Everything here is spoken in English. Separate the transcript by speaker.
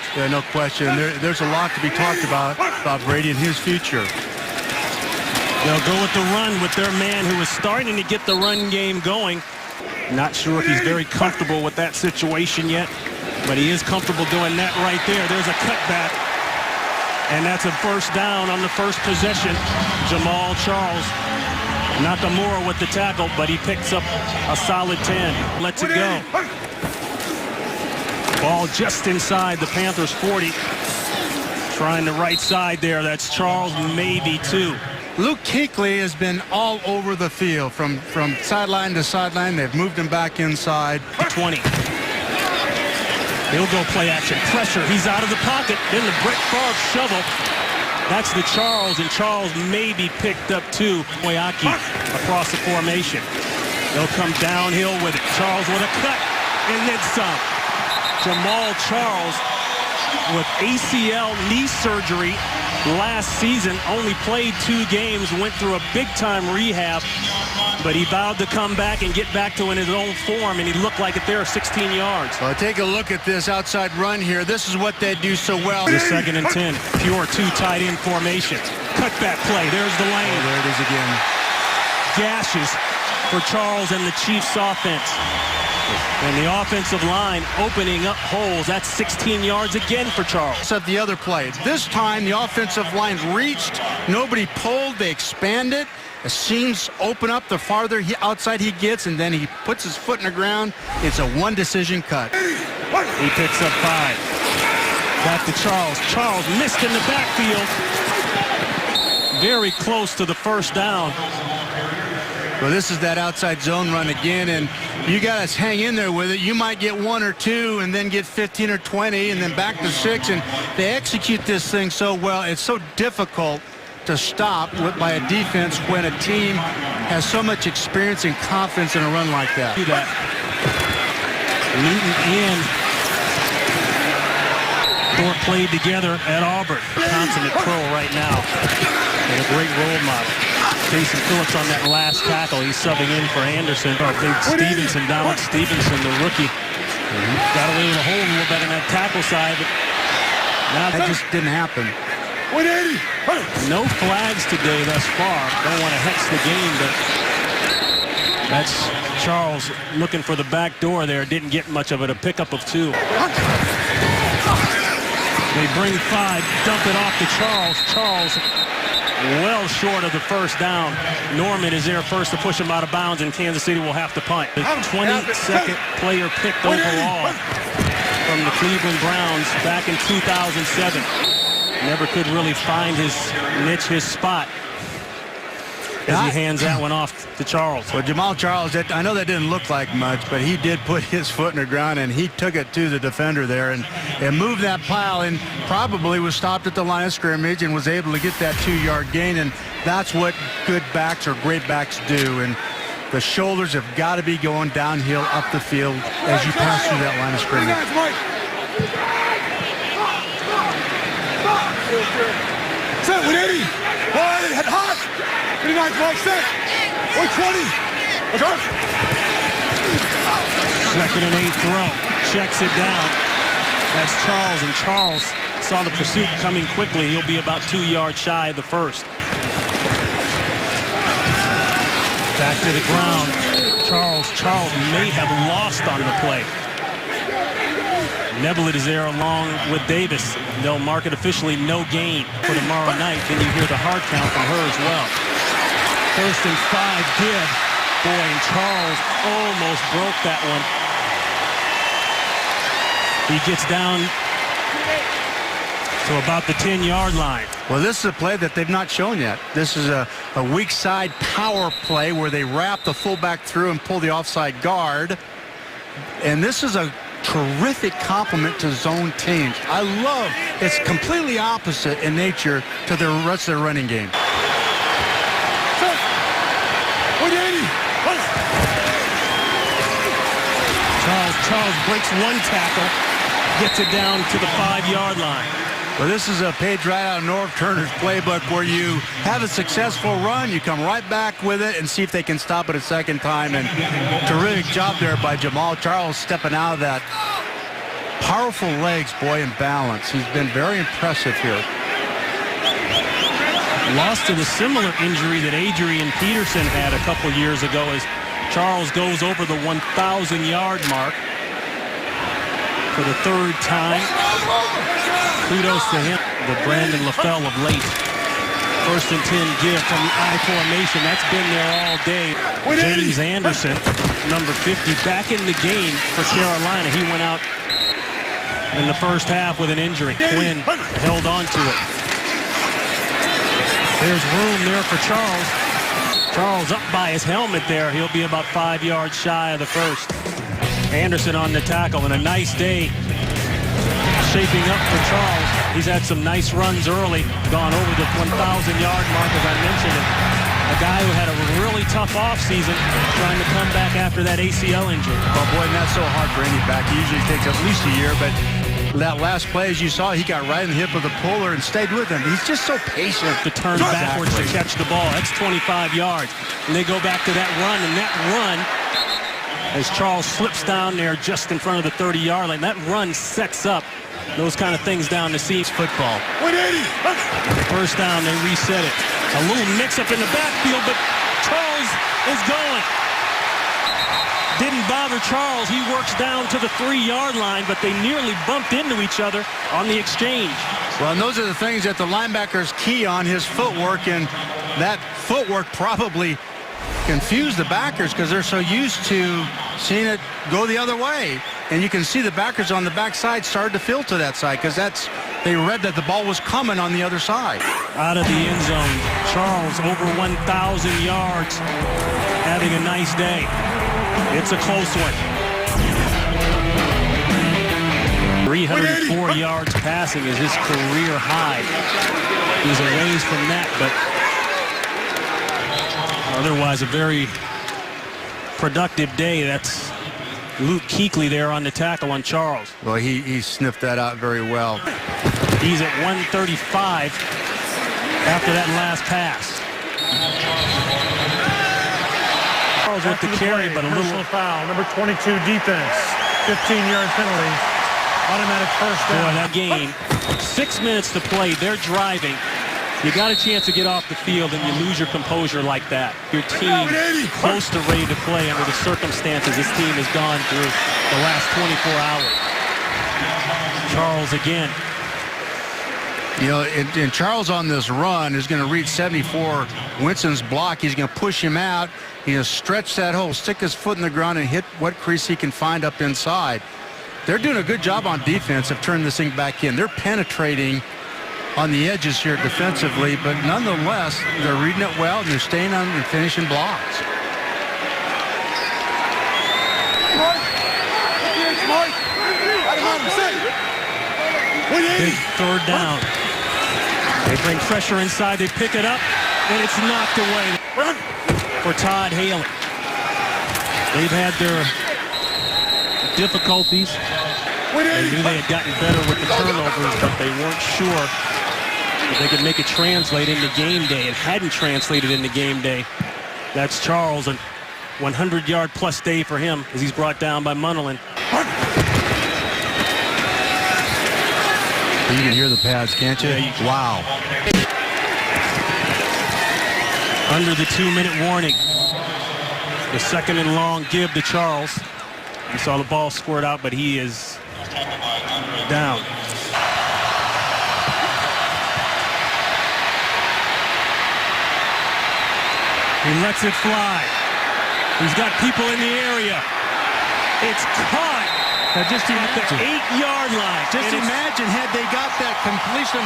Speaker 1: yards.
Speaker 2: Yeah, no question. There's a lot to be talked about Brady and his future.
Speaker 1: They'll go with the run with their man who is starting to get the run game going. Not sure if he's very comfortable with that situation yet, but he is comfortable doing that right there. There's a cutback, and that's a first down on the first possession. Jamaal Charles, Nakamura with the tackle, but he picks up a solid 10. Lets it go. Ball just inside the Panthers' 40. Trying the right side there. That's Charles, maybe two.
Speaker 2: Luke Kuechly has been all over the field from sideline to sideline. They've moved him back inside.
Speaker 1: 20. He'll go play action. Pressure. He's out of the pocket. Then the Brett Favre shovel. That's the Charles, and Charles maybe picked up two. Kuechly across the formation. They'll come downhill with it. Charles with a cut, and then some. Jamaal Charles with ACL knee surgery last season, only played 2 games, went through a big-time rehab, but he vowed to come back and get back to his own form, and he looked like it there, 16 yards.
Speaker 2: Well, take a look at this outside run here. This is what they do so well.
Speaker 1: The 2nd and 10, pure 2 tight end formation. Cutback play, there's the lane.
Speaker 2: Oh, there it is again.
Speaker 1: Gashes for Charles and the Chiefs offense. And the offensive line opening up holes. That's 16 yards again for Charles.
Speaker 2: Except the other play. This time the offensive line reached. Nobody pulled. They expanded. The seams open up the farther outside he gets, and then he puts his foot in the ground. It's a one-decision cut.
Speaker 1: He picks up 5. Back to Charles. Charles missed in the backfield. Very close to the first down.
Speaker 2: Well, this is that outside zone run again, and you got to hang in there with it. You might get 1 or 2 and then get 15 or 20 and then back to 6, and they execute this thing so well. It's so difficult to stop by a defense when a team has so much experience and confidence in a run like that.
Speaker 1: Do that. Newton and Thorpe played together at Auburn. Consummate pro right now, and a great role model. Jason Phillips on that last tackle. He's subbing in for Anderson. Our big Stevenson, Donald Stevenson, the rookie. Got away with a hole a little bit on that tackle side, but now
Speaker 2: that just didn't happen.
Speaker 3: 180.
Speaker 1: No flags today thus far. Don't want to hex the game, but that's Charles looking for the back door there. Didn't get much of it. A pickup of 2. They bring 5, dump it off to Charles. Charles well short of the first down. Norman is there first to push him out of bounds, and Kansas City will have to punt. The 22nd player picked overall from the Cleveland Browns back in 2007. Never could really find his niche, his spot, as he hands that one off to Charles.
Speaker 2: Well, Jamaal Charles, I know that didn't look like much, but he did put his foot in the ground, and he took it to the defender there and moved that pile, and probably was stopped at the line of scrimmage and was able to get that 2-yard gain, and that's what good backs or great backs do. And the shoulders have got to be going downhill up the field as you pass through that line of scrimmage.
Speaker 3: Set 180. Boy, head hot. 39, Mike, set. 120.
Speaker 1: Second and 8 throw. Checks it down. That's Charles, and Charles saw the pursuit coming quickly. He'll be about 2 yards shy of the first. Back to the ground. Charles may have lost on the play. Neblett is there along with Davis. They'll mark it officially no gain for tomorrow night. Then you hear the hard count from her as well. 1st and 5 give. Boy, and Charles almost broke that one. He gets down to about the 10-yard line.
Speaker 2: Well, this is a play that they've not shown yet. This is a weak side power play where they wrap the fullback through and pull the offside guard. And this is a terrific compliment to zone teams. I love it's completely opposite in nature to the rest of their running game.
Speaker 3: 180.
Speaker 1: Charles breaks one tackle, gets it down to the 5-yard line.
Speaker 2: Well, this is a page right out of Norv Turner's playbook where you have a successful run, you come right back with it and see if they can stop it a second time. And terrific job there by Jamaal Charles stepping out of that. Powerful legs, boy, and balance. He's been very impressive here.
Speaker 1: Lost to the similar injury that Adrian Peterson had a couple years ago as Charles goes over the 1,000-yard mark for the third time. Kudos to him, the Brandon LaFell of late. First and 10 give from the I formation. That's been there all day. James Anderson, number 50, back in the game for Carolina. He went out in the first half with an injury. Quinn held on to it. There's room there for Charles. Charles up by his helmet there. He'll be about 5 yards shy of the first. Anderson on the tackle, and a nice day shaping up for Charles. He's had some nice runs early, gone over the 1,000-yard mark, as I mentioned. A guy who had a really tough offseason trying to come back after that ACL injury.
Speaker 2: Well, boy, and that's so hard for any back. He usually takes at least a year, but that last play, as you saw, he got right in the hip of the puller and stayed with him. He's just so patient.
Speaker 1: To turn backwards to catch the ball. That's 25 yards. And they go back to that run, and that run, as Charles slips down there just in front of the 30-yard line, that run sets up those kind of things down the seams. Football.
Speaker 3: 180.
Speaker 1: First down, they reset it. A little mix-up in the backfield, but Charles is going. Didn't bother Charles. He works down to the 3-yard line, but they nearly bumped into each other on the exchange.
Speaker 2: Well, and those are the things that the linebackers key on, his footwork, and that footwork probably confused the backers because they're so used to seeing it go the other way. And you can see the backers on the backside started to fill to that side because they read that the ball was coming on the other side.
Speaker 1: Out of the end zone, Charles over 1,000 yards, having a nice day. It's a close one. 304 yards passing is his career high. He's a ways from that, but otherwise a very productive day. That's Luke Kuechly there on the tackle on Charles.
Speaker 2: Well, he sniffed that out very well.
Speaker 1: He's at 135 after that last pass. Charles with the carry, but a little
Speaker 4: foul. Number 22 defense. 15-yard penalty. Automatic first down.
Speaker 1: Boy, that game. 6 minutes to play. They're driving. You got a chance to get off the field and you lose your composure like that. Your team close to ready to play under the circumstances this team has gone through the last 24 hours. Charles again.
Speaker 2: You know, and Charles on this run is going to reach 74. Winston's block. He's going to push him out. He's going to stretch that hole, stick his foot in the ground, and hit what crease he can find up inside. They're doing a good job on defense of turning this thing back in. They're penetrating on the edges here defensively, but nonetheless, they're reading it well, and they're staying on and finishing blocks.
Speaker 1: Big third down. They bring pressure inside. They pick it up, and it's knocked away for Todd Haley. They've had their difficulties. They knew they had gotten better with the turnovers, but they weren't sure if they could make it translate into game day. It hadn't translated into game day. That's Charles, and 100-yard plus day for him as he's brought down by Munnerlyn.
Speaker 2: You can hear the pads, can't you?
Speaker 1: Yeah, you can.
Speaker 2: Wow.
Speaker 1: Under the 2-minute warning. The second and long give to Charles. You saw the ball squirt out, but he is down. He lets it fly. He's got people in the area. It's caught.
Speaker 2: Now just
Speaker 1: at the 8-yard line.
Speaker 2: Just imagine had they got that completion